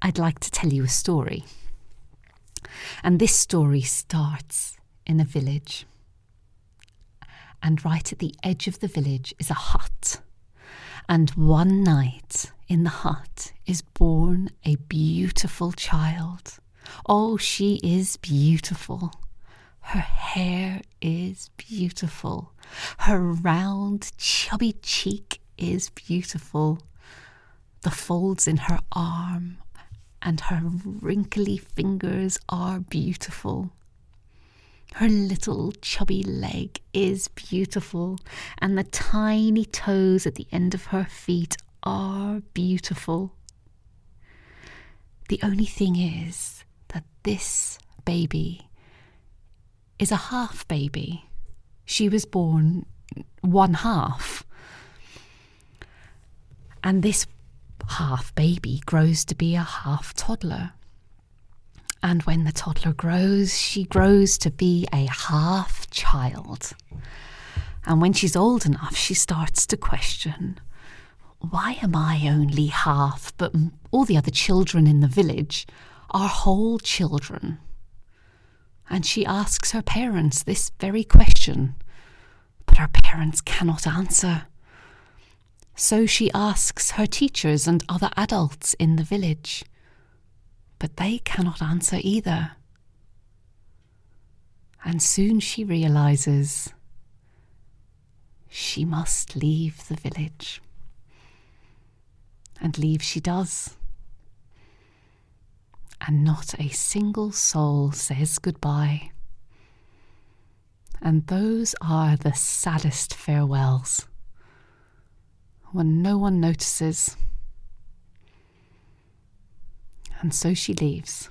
I'd like to tell you a story. And this story starts in a village. And right at the edge of the village is a hut. And one night in the hut is born a beautiful child. Oh, she is beautiful. Her hair is beautiful. Her round, chubby cheek is beautiful. The folds in her arm and her wrinkly fingers are beautiful. Her little chubby leg is beautiful, and the tiny toes at the end of her feet are beautiful. The only thing is that this baby is a half baby. She was born one half. And this half baby grows to be a half toddler. And when the toddler grows, she grows to be a half child. And when she's old enough, she starts to question, why am I only half, but all the other children in the village are whole children? And she asks her parents this very question, but her parents cannot answer. So she asks her teachers and other adults in the village, but they cannot answer either. And soon she realizes she must leave the village. And leave she does. And not a single soul says goodbye. And those are the saddest farewells, when no one notices. And so she leaves.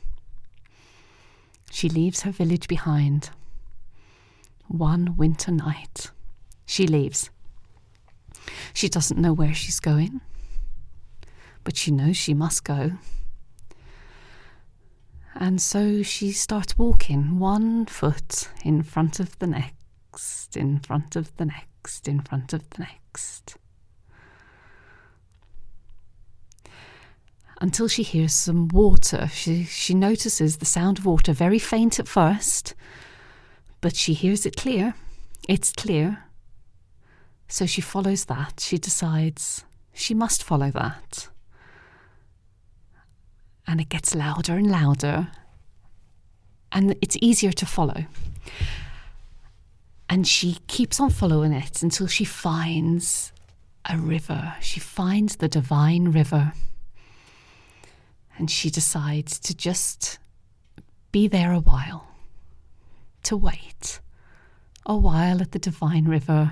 She leaves her village behind. One winter night, she leaves. She doesn't know where she's going, but she knows she must go. And so she starts walking, one foot in front of the next, in front of the next, in front of the next. Until she hears some water. She notices the sound of water, very faint at first, but she hears it clear. It's clear. So she follows that. She decides she must follow that. And it gets louder and louder, and it's easier to follow. And she keeps on following it until she finds a river. She finds the divine river. And she decides to just be there a while, to wait a while at the divine river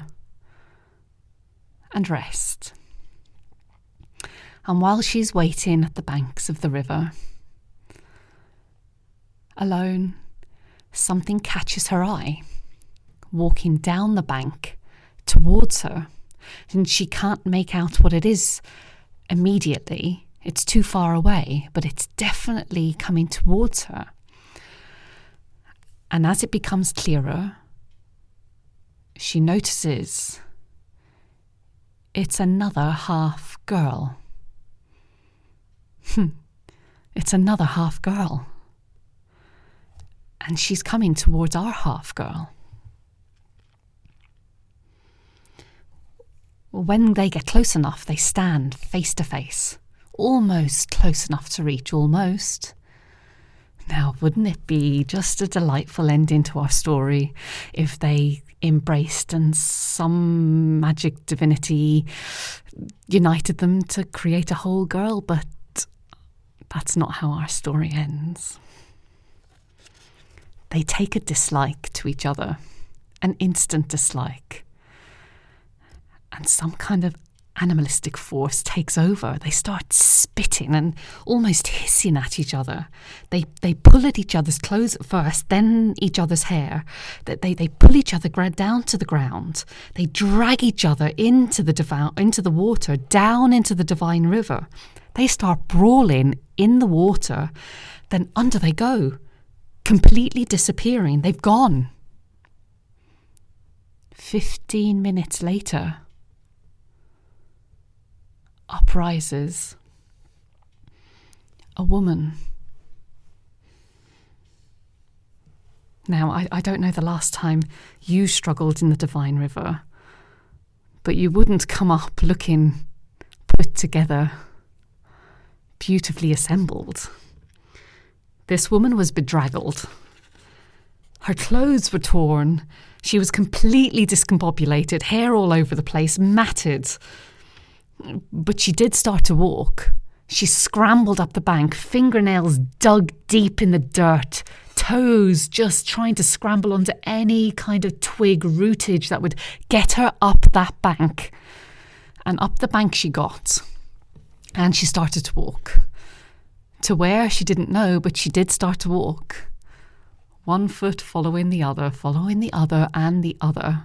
and rest. And while she's waiting at the banks of the river, alone, something catches her eye, walking down the bank towards her. And she can't make out what it is immediately. It's too far away, but it's definitely coming towards her. And as it becomes clearer, she notices it's another half girl. It's another half girl. And she's coming towards our half girl. When they get close enough, they stand face to face. Almost close enough to reach, almost. Now, wouldn't it be just a delightful ending to our story if they embraced and some magic divinity united them to create a whole girl? But that's not how our story ends. They take a dislike to each other, an instant dislike, and some kind of animalistic force takes over. They start spitting and almost hissing at each other. They pull at each other's clothes at first, then each other's hair. They pull each other down to the ground. They drag each other into the water, down into the divine river. They start brawling in the water. Then under they go, completely disappearing. They've gone. 15 minutes later, up rises a a woman. Now, I don't know the last time you struggled in the Divine River, but you wouldn't come up looking put together, beautifully assembled. This woman was bedraggled. Her clothes were torn. She was completely discombobulated, hair all over the place, matted. But she did start to walk. She scrambled up the bank, fingernails dug deep in the dirt, toes just trying to scramble onto any kind of twig rootage that would get her up that bank. And up the bank she got. And she started to walk. To where, she didn't know, but she did start to walk. One foot following the other, and the other.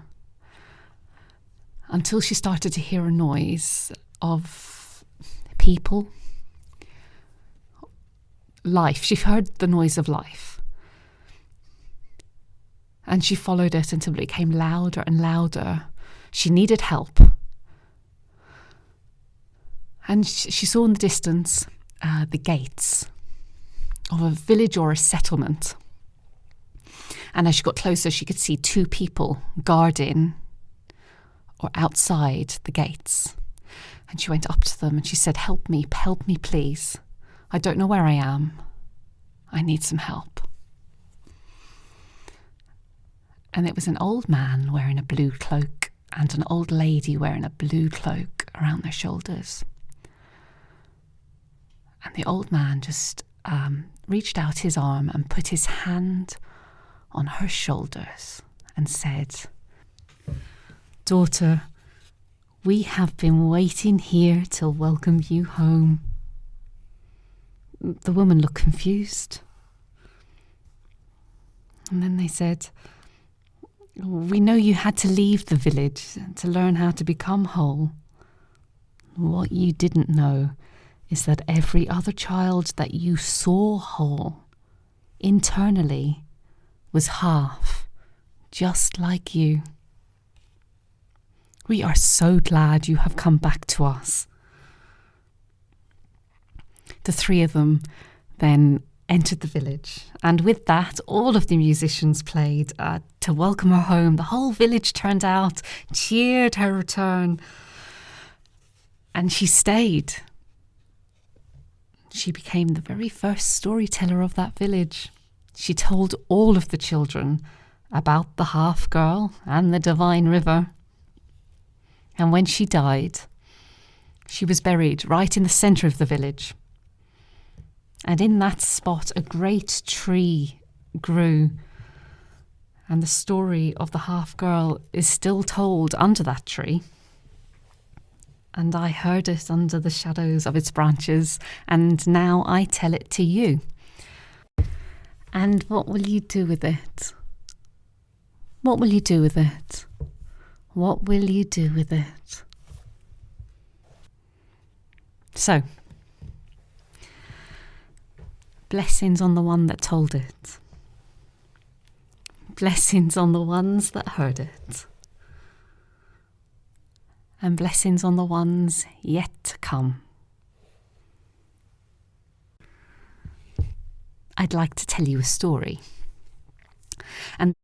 Until she started to hear a noise of people. Life. She heard the noise of life. And she followed it until it became louder and louder. She needed help. And she saw in the distance the gates of a village or a settlement. And as she got closer, she could see two people guarding or outside the gates. And she went up to them and she said, help me, please. I don't know where I am. I need some help. And it was an old man wearing a blue cloak and an old lady wearing a blue cloak around their shoulders. And the old man just reached out his arm and put his hand on her shoulders and said, Daughter, we have been waiting here to welcome you home. The woman looked confused. And then they said, we know you had to leave the village to learn how to become whole. What you didn't know is that every other child that you saw whole, internally, was half, just like you. We are so glad you have come back to us. The three of them then entered the village, and with that, all of the musicians played to welcome her home. The whole village turned out, cheered her return, and she stayed. She became the very first storyteller of that village. She told all of the children about the half-girl and the Divine River. And when she died, she was buried right in the centre of the village. And in that spot, a great tree grew. And the story of the half-girl is still told under that tree. And I heard it under the shadows of its branches, and now I tell it to you. And what will you do with it? What will you do with it? What will you do with it? So, blessings on the one that told it. Blessings on the ones that heard it. And blessings on the ones yet to come. I'd like to tell you a story. And